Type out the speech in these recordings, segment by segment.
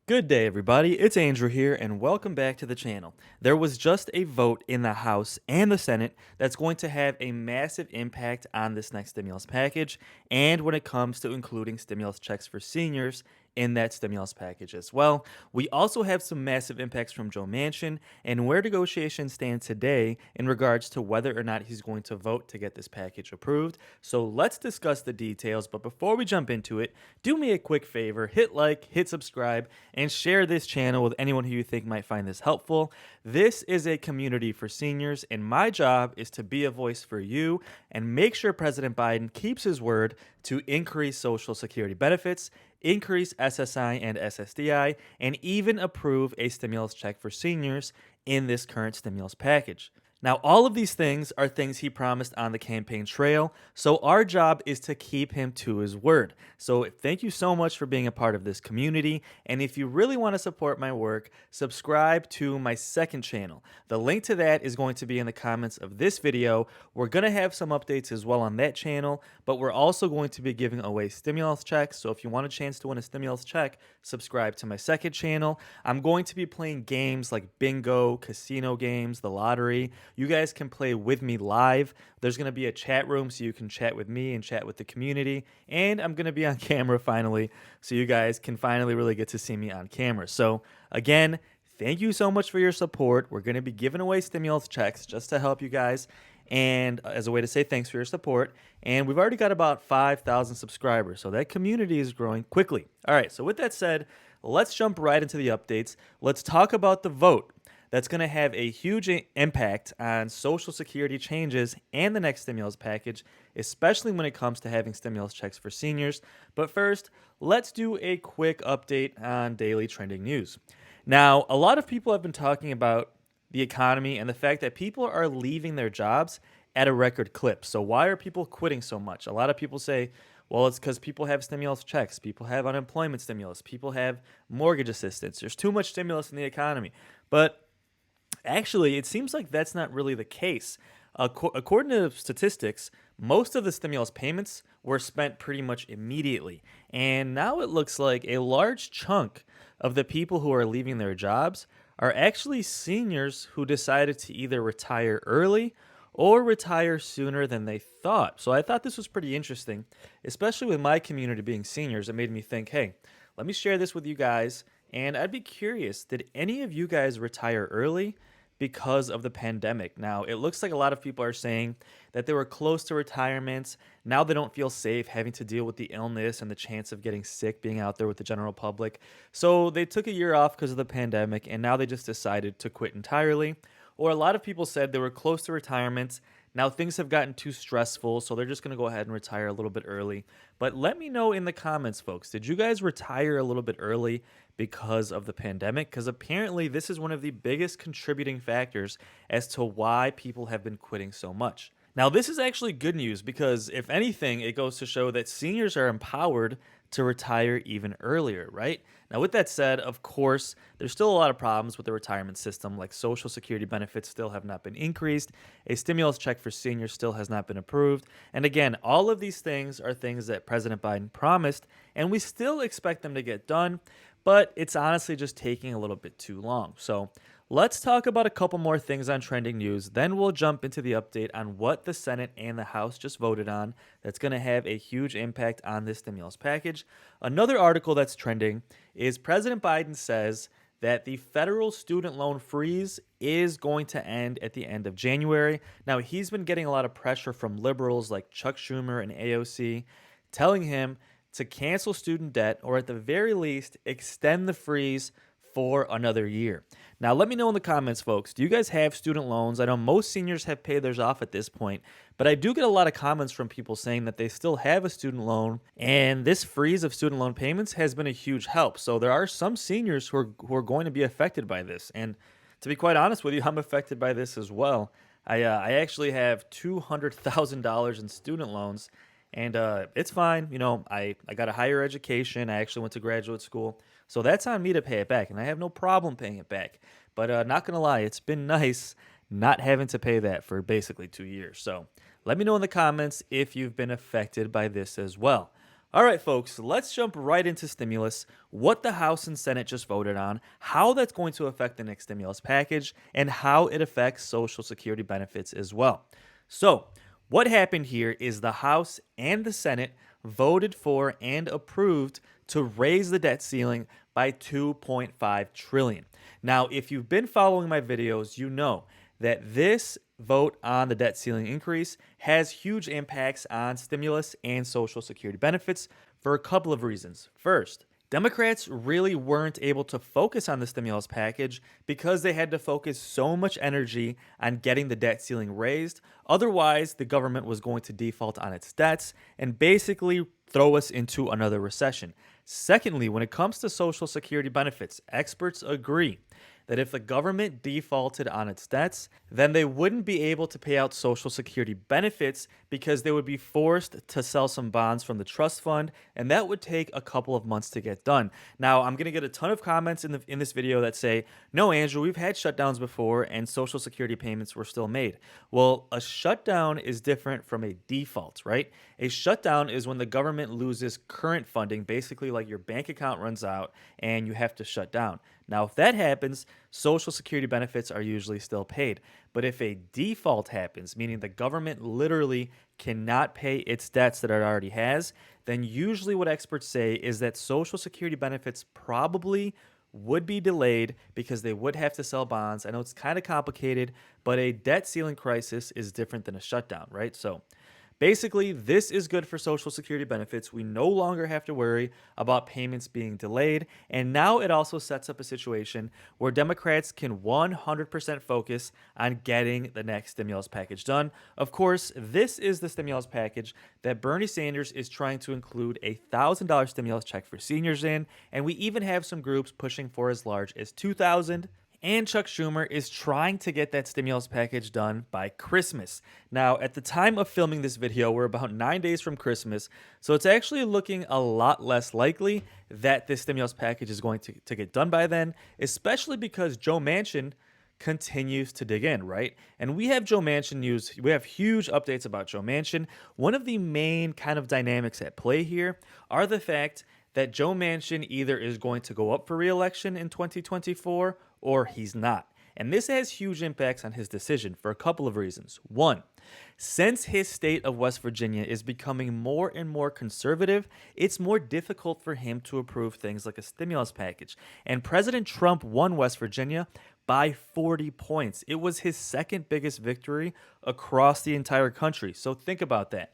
Good day, everybody. It's Andrew here, and welcome back to the channel. There was just a vote in the House and the Senate that's going to have a massive impact on this next stimulus package, and when it comes to including stimulus checks for seniors in that stimulus package as well. We also have some massive impacts from Joe Manchin and where negotiations stand today in regards to whether or not he's going to vote to get this package approved. So let's discuss the details. But before we jump into it, do me a quick favor, hit like, hit subscribe, and share this channel with anyone who you think might find this helpful. This is a community for seniors, and my job is to be a voice for you and make sure President Biden keeps his word to increase Social Security benefits, increase SSI and SSDI, and even approve a stimulus check for seniors in this current stimulus package. Now, all of these things are things he promised on the campaign trail, so our job is to keep him to his word. So thank you so much for being a part of this community, and if you really want to support my work, subscribe to my second channel. The link to that is going to be in the comments of this video. We're going to have some updates as well on that channel, but we're also going to be giving away stimulus checks, so if you want a chance to win a stimulus check, subscribe to my second channel. I'm going to be playing games like bingo, casino games, the lottery. You guys can play with me live. There's going to be a chat room so you can chat with me and chat with the community. And I'm going to be on camera finally so you guys can finally really get to see me on camera. So again, thank you so much for your support. We're going to be giving away stimulus checks just to help you guys and as a way to say thanks for your support. And we've already got about 5,000 subscribers, so that community is growing quickly. All right, so with that said, let's jump right into the updates. Let's talk about the vote that's going to have a huge impact on Social Security changes and the next stimulus package, especially when it comes to having stimulus checks for seniors. But first, let's do a quick update on daily trending news. Now, a lot of people have been talking about the economy and the fact that people are leaving their jobs at a record clip. So why are people quitting so much? A lot of people say, well, it's because people have stimulus checks, people have unemployment stimulus, people have mortgage assistance. There's too much stimulus in the economy. But actually, it seems like that's not really the case. According to statistics, most of the stimulus payments were spent pretty much immediately. And now it looks like a large chunk of the people who are leaving their jobs are actually seniors who decided to either retire early or retire sooner than they thought. So I thought this was pretty interesting, especially with my community being seniors. It made me think, hey, let me share this with you guys. And I'd be curious, did any of you guys retire early because of the pandemic? Now, it looks like a lot of people are saying that they were close to retirement. Now they don't feel safe having to deal with the illness and the chance of getting sick being out there with the general public. So they took a year off because of the pandemic, and now they just decided to quit entirely. Or a lot of people said they were close to retirement. Now things have gotten too stressful, so they're just going to go ahead and retire a little bit early. But let me know in the comments, folks. Did you guys retire a little bit early because of the pandemic? Because apparently this is one of the biggest contributing factors as to why people have been quitting so much. Now, this is actually good news because, if anything, it goes to show that seniors are empowered to retire even earlier, right? Now, with that said, of course, there's still a lot of problems with the retirement system, like Social Security benefits still have not been increased, a stimulus check for seniors still has not been approved, and again, all of these things are things that President Biden promised, and we still expect them to get done, but it's honestly just taking a little bit too long. So let's talk about a couple more things on trending news. Then we'll jump into the update on what the Senate and the House just voted on that's going to have a huge impact on this stimulus package. Another article that's trending is President Biden says that the federal student loan freeze is going to end at the end of January. Now, he's been getting a lot of pressure from liberals like Chuck Schumer and AOC telling him to cancel student debt or at the very least extend the freeze for another year. Now, let me know in the comments, folks. Do you guys have student loans? I know most seniors have paid theirs off at this point, but I do get a lot of comments from people saying that they still have a student loan, and this freeze of student loan payments has been a huge help. So there are some seniors who are going to be affected by this, and to be quite honest with you, I'm affected by this as well. I actually have $200,000 in student loans, and it's fine. You know, I got a higher education. I actually went to graduate school. So that's on me to pay it back, and I have no problem paying it back. But not going to lie, it's been nice not having to pay that for basically 2 years. So let me know in the comments if you've been affected by this as well. All right, folks, let's jump right into stimulus, what the House and Senate just voted on, how that's going to affect the next stimulus package, and how it affects Social Security benefits as well. So, what happened here is the House and the Senate voted for and approved to raise the debt ceiling by 2.5 trillion. Now, if you've been following my videos, you know that this vote on the debt ceiling increase has huge impacts on stimulus and Social Security benefits for a couple of reasons. First, Democrats really weren't able to focus on the stimulus package because they had to focus so much energy on getting the debt ceiling raised. Otherwise, the government was going to default on its debts and basically throw us into another recession. Secondly, when it comes to Social Security benefits, experts agree that if the government defaulted on its debts, then they wouldn't be able to pay out Social Security benefits because they would be forced to sell some bonds from the trust fund, and that would take a couple of months to get done. Now, I'm going to get a ton of comments in this video that say, "No, Andrew, we've had shutdowns before and Social Security payments were still made." Well, a shutdown is different from a default, right? A shutdown is when the government loses current funding, basically like your bank account runs out and you have to shut down. Now, if that happens, Social Security benefits are usually still paid. But if a default happens, meaning the government literally cannot pay its debts that it already has, then usually what experts say is that Social Security benefits probably would be delayed because they would have to sell bonds. I know it's kind of complicated, but a debt ceiling crisis is different than a shutdown, right? So basically, this is good for Social Security benefits. We no longer have to worry about payments being delayed. And now it also sets up a situation where Democrats can 100% focus on getting the next stimulus package done. Of course, this is the stimulus package that Bernie Sanders is trying to include a $1,000 stimulus check for seniors in. And we even have some groups pushing for as large as $2,000. And Chuck Schumer is trying to get that stimulus package done by Christmas. Now, at the time of filming this video, we're about 9 days from Christmas, so it's actually looking a lot less likely that this stimulus package is going to get done by then, especially because Joe Manchin continues to dig in, right? And we have Joe Manchin news. We have huge updates about Joe Manchin. One of the main kind of dynamics at play here are the fact that Joe Manchin either is going to go up for re-election in 2024 or he's not. And this has huge impacts on his decision for a couple of reasons. One, since his state of West Virginia is becoming more and more conservative, it's more difficult for him to approve things like a stimulus package. And President Trump won West Virginia by 40 points. It was his second biggest victory across the entire country. So think about that.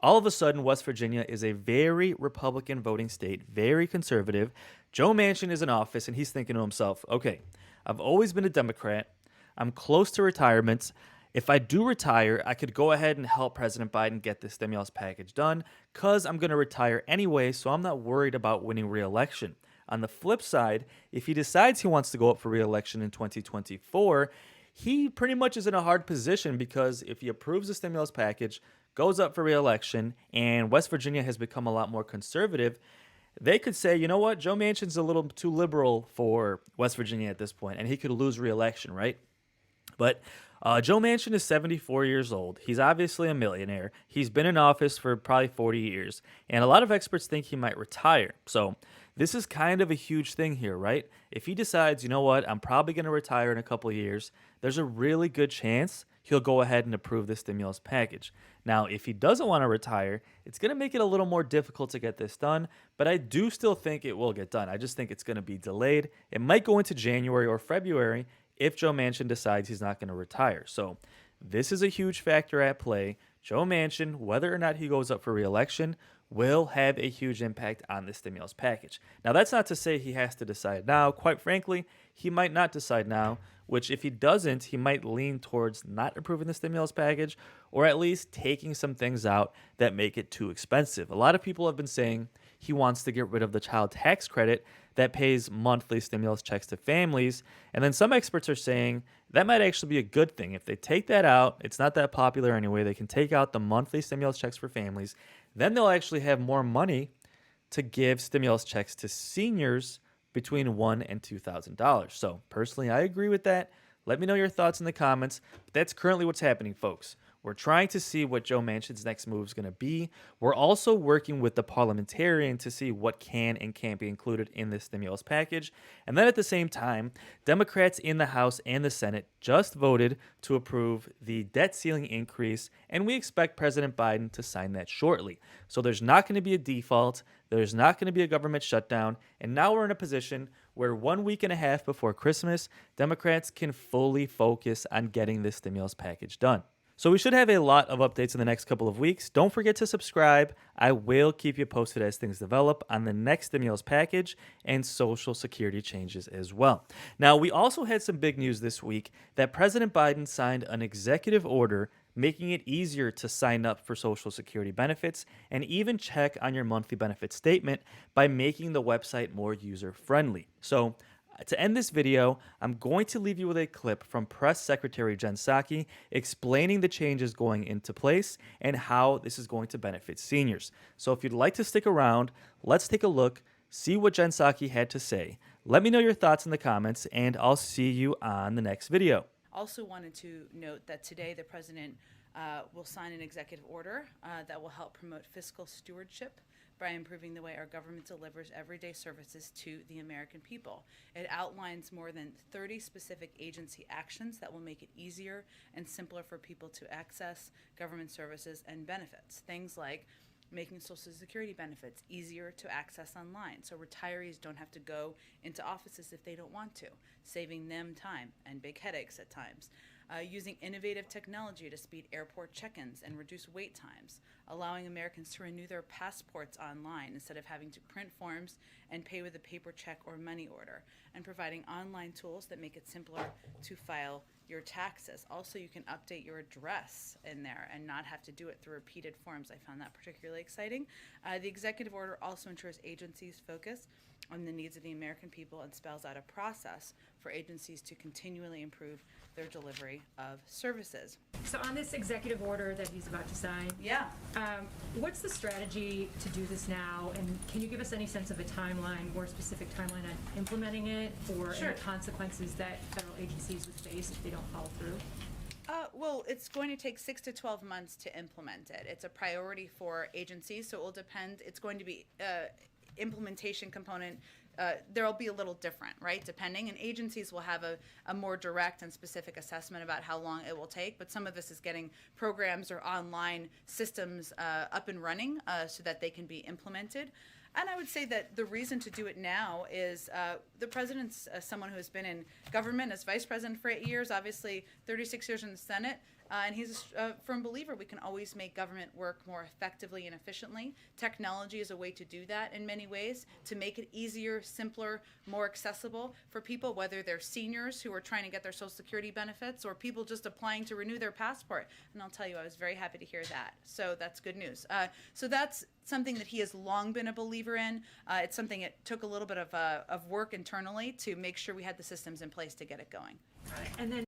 All of a sudden, West Virginia is a very Republican voting state, very conservative. Joe Manchin is in office, and he's thinking to himself, okay, I've always been a Democrat. I'm close to retirement. If I do retire, I could go ahead and help President Biden get this stimulus package done because I'm going to retire anyway, so I'm not worried about winning re-election. On the flip side, if he decides he wants to go up for re-election in 2024, he pretty much is in a hard position because if he approves the stimulus package, goes up for re-election, and West Virginia has become a lot more conservative, they could say, you know what, Joe Manchin's a little too liberal for West Virginia at this point, and he could lose re-election, right? But Joe Manchin is 74 years old. He's obviously a millionaire. He's been in office for probably 40 years, and a lot of experts think he might retire. So this is kind of a huge thing here, right? If he decides, you know what, I'm probably going to retire in a couple of years, there's a really good chance he'll go ahead and approve the stimulus package. Now, if he doesn't want to retire, it's going to make it a little more difficult to get this done, but I do still think it will get done. I just think it's going to be delayed. It might go into January or February if Joe Manchin decides he's not going to retire. So this is a huge factor at play. Joe Manchin, whether or not he goes up for re-election, will have a huge impact on the stimulus package. Now, that's not to say he has to decide now. Quite frankly, he might not decide now, which if he doesn't, he might lean towards not approving the stimulus package or at least taking some things out that make it too expensive. A lot of people have been saying he wants to get rid of the child tax credit that pays monthly stimulus checks to families. And then some experts are saying that might actually be a good thing. If they take that out, it's not that popular anyway. They can take out the monthly stimulus checks for families. Then they'll actually have more money to give stimulus checks to seniors between $1,000 and $2,000. So personally, I agree with that. Let me know your thoughts in the comments. But that's currently what's happening, folks. We're trying to see what Joe Manchin's next move is going to be. We're also working with the parliamentarian to see what can and can't be included in this stimulus package. And then at the same time, Democrats in the House and the Senate just voted to approve the debt ceiling increase, and we expect President Biden to sign that shortly. So there's not going to be a default, there's not going to be a government shutdown, and now we're in a position where 1 week and a half before Christmas, Democrats can fully focus on getting this stimulus package done. So we should have a lot of updates in the next couple of weeks. Don't forget to subscribe. I will keep you posted as things develop on the next stimulus package and Social Security changes as well. Now, we also had some big news this week that President Biden signed an executive order making it easier to sign up for Social Security benefits and even check on your monthly benefit statement by making the website more user-friendly. So to end this video, I'm going to leave you with a clip from Press Secretary Jen Psaki explaining the changes going into place and how this is going to benefit seniors. So if you'd like to stick around, let's take a look, see what Jen Psaki had to say. Let me know your thoughts in the comments, and I'll see you on the next video. Also wanted to note that today the president will sign an executive order that will help promote fiscal stewardship by improving the way our government delivers everyday services to the American people. It outlines more than 30 specific agency actions that will make it easier and simpler for people to access government services and benefits. Things like making Social Security benefits easier to access online so retirees don't have to go into offices if they don't want to, saving them time and big headaches at times. Using innovative technology to speed airport check-ins and reduce wait times, allowing Americans to renew their passports online instead of having to print forms and pay with a paper check or money order, and providing online tools that make it simpler to file your taxes. Also, you can update your address in there and not have to do it through repeated forms. I found that particularly exciting. The executive order also ensures agencies focus on the needs of the American people and spells out a process for agencies to continually improve their delivery of services. So on this executive order that he's about to sign, what's the strategy to do this now? And can you give us any sense of a timeline, more specific timeline on implementing it, or Sure. any consequences that federal agencies would face if they don't follow through? Well, it's going to take 6 to 12 months to implement it. It's a priority for agencies, so it will depend. It's going to be implementation component. There'll be a little different, right, depending, and agencies will have a more direct and specific assessment about how long it will take, but some of this is getting programs or online systems up and running so that they can be implemented. And I would say that the reason to do it now is the president's someone who has been in government as vice president for 8 years, obviously 36 years in the Senate, and he's a firm believer we can always make government work more effectively and efficiently. Technology is a way to do that in many ways, to make it easier, simpler, more accessible for people, whether they're seniors who are trying to get their Social Security benefits or people just applying to renew their passport. And I'll tell you, I was very happy to hear that. So that's good news. So that's something that he has long been a believer in. It's something it took a little bit of work internally to make sure we had the systems in place to get it going. And then